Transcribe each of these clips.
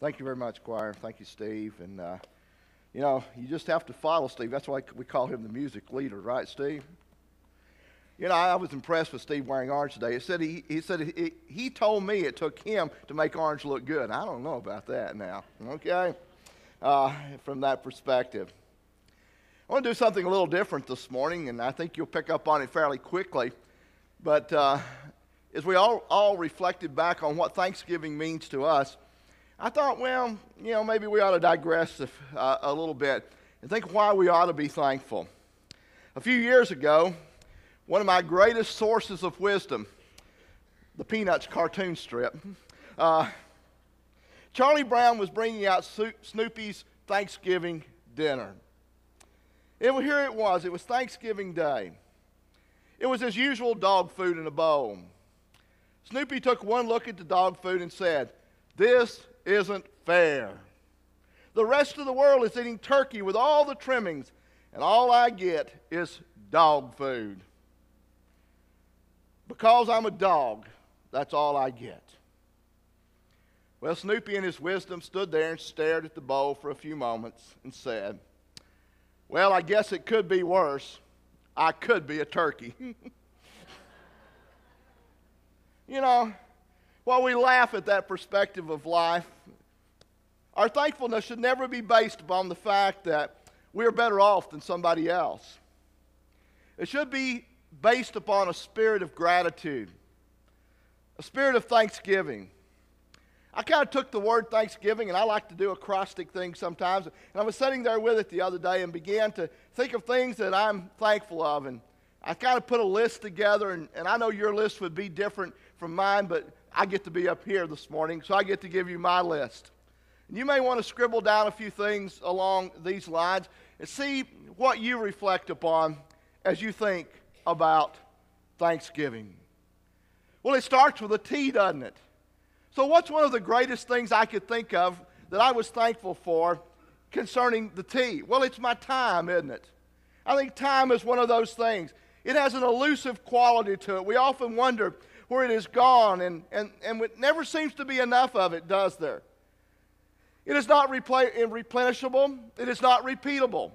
Thank you very much, choir. Thank you, Steve. And, you just have to follow Steve. That's why we call him the music leader, right, Steve? I was impressed with Steve wearing orange today. He told me it took him to make orange look good. I don't know about that now, okay? From that perspective. I want to do something a little different this morning, and I think you'll pick up on it fairly quickly. But as we all reflected back on what Thanksgiving means to us, I thought, maybe we ought to digress a little bit and think why we ought to be thankful. A few years ago, one of my greatest sources of wisdom, the Peanuts cartoon strip, Charlie Brown was bringing out Snoopy's Thanksgiving dinner. Here it was Thanksgiving Day. It was his usual dog food in a bowl. Snoopy took one look at the dog food and said, "This isn't fair. The rest of the world is eating turkey with all the trimmings, and all I get is dog food. Because I'm a dog, that's all I get." Well, Snoopy in his wisdom stood there and stared at the bowl for a few moments and said, "Well, I guess it could be worse. I could be a turkey." While we laugh at that perspective of life, our thankfulness should never be based upon the fact that we're better off than somebody else. It should be based upon a spirit of gratitude, a spirit of thanksgiving. I kind of took the word Thanksgiving, and I like to do acrostic things sometimes, and I was sitting there with it the other day and began to think of things that I'm thankful of, and I kind of put a list together, and I know your list would be different from mine, but I get to be up here this morning, so I get to give you my list. And you may want to scribble down a few things along these lines and see what you reflect upon as you think about Thanksgiving. Well, it starts with a T, doesn't it? So what's one of the greatest things I could think of that I was thankful for concerning the T? Well, it's my time, isn't it? I think time is one of those things. It has an elusive quality to it. We often wonder where it is gone, and it never seems to be enough of it, does there? It is not replenishable. It is not repeatable.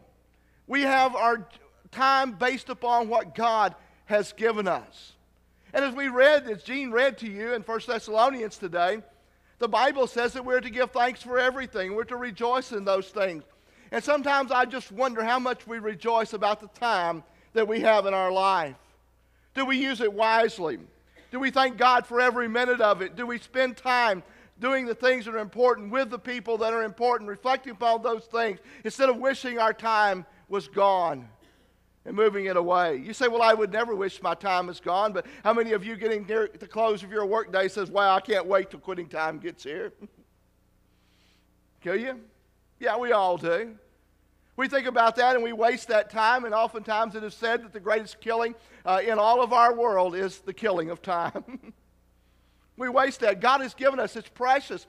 We have our time based upon what God has given us. And as Gene read to you in 1 Thessalonians today, the Bible says that we're to give thanks for everything. We're to rejoice in those things. And sometimes I just wonder how much we rejoice about the time that we have in our life. Do we use it wisely? Do we thank God for every minute of it? Do we spend time doing the things that are important with the people that are important, reflecting upon those things, instead of wishing our time was gone and moving it away? You say, well, I would never wish my time was gone, but how many of you getting near the close of your workday says, wow, I can't wait till quitting time gets here? Kill you? Yeah, we all do. We think about that and we waste that time, and oftentimes it is said that the greatest killing in all of our world is the killing of time. We waste that. God has given us. It's precious.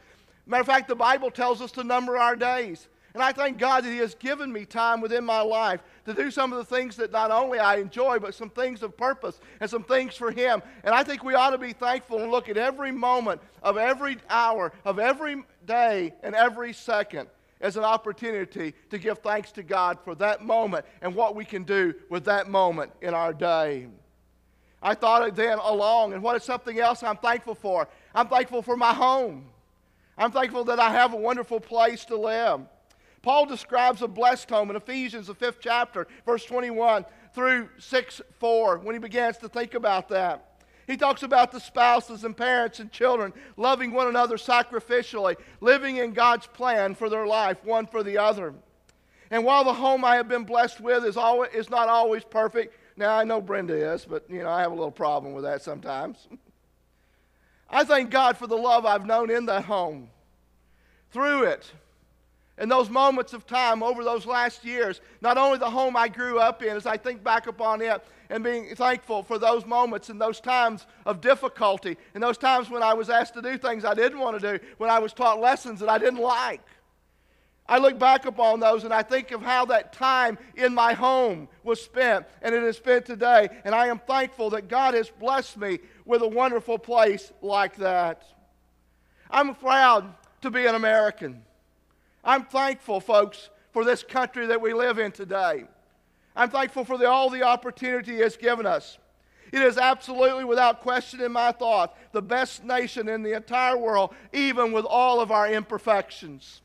Matter of fact, the Bible tells us to number our days. And I thank God that He has given me time within my life to do some of the things that not only I enjoy, but some things of purpose and some things for Him. And I think we ought to be thankful and look at every moment of every hour, of every day and every second as an opportunity to give thanks to God for that moment and what we can do with that moment in our day. I thought then along, and what is something else I'm thankful for? I'm thankful for my home. I'm thankful that I have a wonderful place to live. Paul describes a blessed home in Ephesians, the 5th chapter, verse 21 through 6:4, when he begins to think about that. He talks about the spouses and parents and children loving one another sacrificially, living in God's plan for their life, one for the other. And while the home I have been blessed with is not always perfect, now I know Brenda is, but I have a little problem with that sometimes. I thank God for the love I've known in that home. Through it, in those moments of time over those last years, not only the home I grew up in, as I think back upon it and being thankful for those moments and those times of difficulty and those times when I was asked to do things I didn't want to do, when I was taught lessons that I didn't like. I look back upon those and I think of how that time in my home was spent, and it is spent today, and I am thankful that God has blessed me with a wonderful place like that. I'm proud to be an American. I'm thankful, folks, for this country that we live in today. I'm thankful for all the opportunity it's given us. It is absolutely, without question in my thought, the best nation in the entire world, even with all of our imperfections.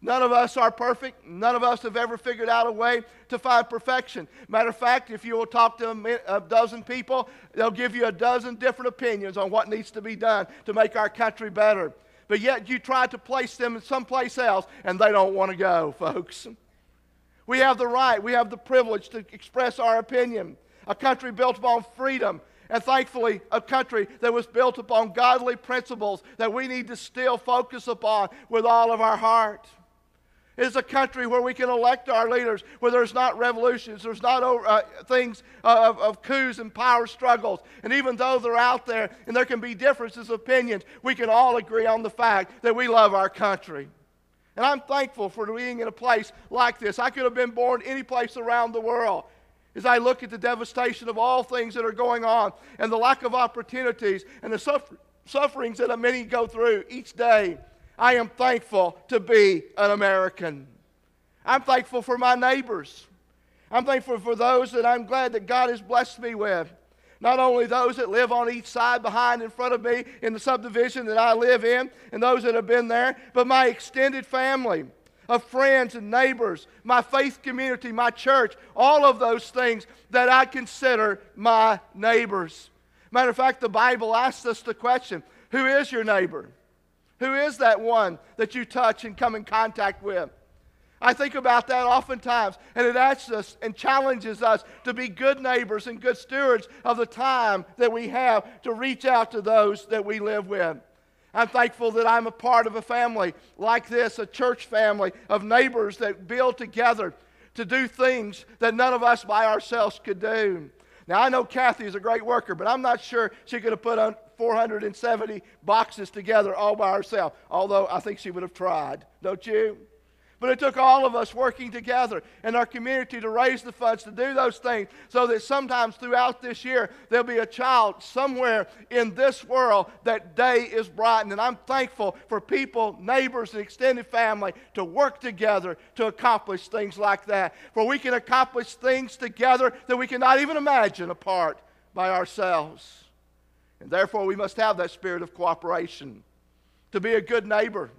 None of us are perfect. None of us have ever figured out a way to find perfection. Matter of fact, if you will talk to a dozen people, they'll give you a dozen different opinions on what needs to be done to make our country better. But yet you try to place them in someplace else, and they don't want to go, folks. We have the right, we have the privilege to express our opinion. A country built upon freedom, and thankfully a country that was built upon godly principles that we need to still focus upon with all of our heart. It is a country where we can elect our leaders, where there's not revolutions, there's not things of coups and power struggles. And even though they're out there and there can be differences of opinions, we can all agree on the fact that we love our country. And I'm thankful for being in a place like this. I could have been born any place around the world. As I look at the devastation of all things that are going on and the lack of opportunities and the sufferings that many go through each day, I am thankful to be an American. I'm thankful for my neighbors. I'm thankful for those that I'm glad that God has blessed me with. Not only those that live on each side, behind, in front of me in the subdivision that I live in, and those that have been there, but my extended family of friends and neighbors, my faith community, my church, all of those things that I consider my neighbors. Matter of fact, the Bible asks us the question, who is your neighbor? Who is that one that you touch and come in contact with? I think about that oftentimes, and it asks us and challenges us to be good neighbors and good stewards of the time that we have to reach out to those that we live with. I'm thankful that I'm a part of a family like this, a church family of neighbors that build together to do things that none of us by ourselves could do. Now, I know Kathy is a great worker, but I'm not sure she could have put on 470 boxes together all by herself, although I think she would have tried, don't you? But it took all of us working together in our community to raise the funds to do those things so that sometimes throughout this year there'll be a child somewhere in this world that day is brightened. And I'm thankful for people, neighbors, and extended family to work together to accomplish things like that. For we can accomplish things together that we cannot even imagine apart by ourselves. And therefore we must have that spirit of cooperation to be a good neighbor,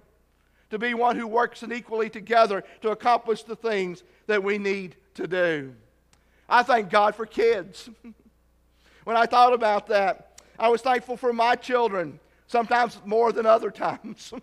to be one who works equally together to accomplish the things that we need to do. I thank God for kids. When I thought about that, I was thankful for my children, sometimes more than other times.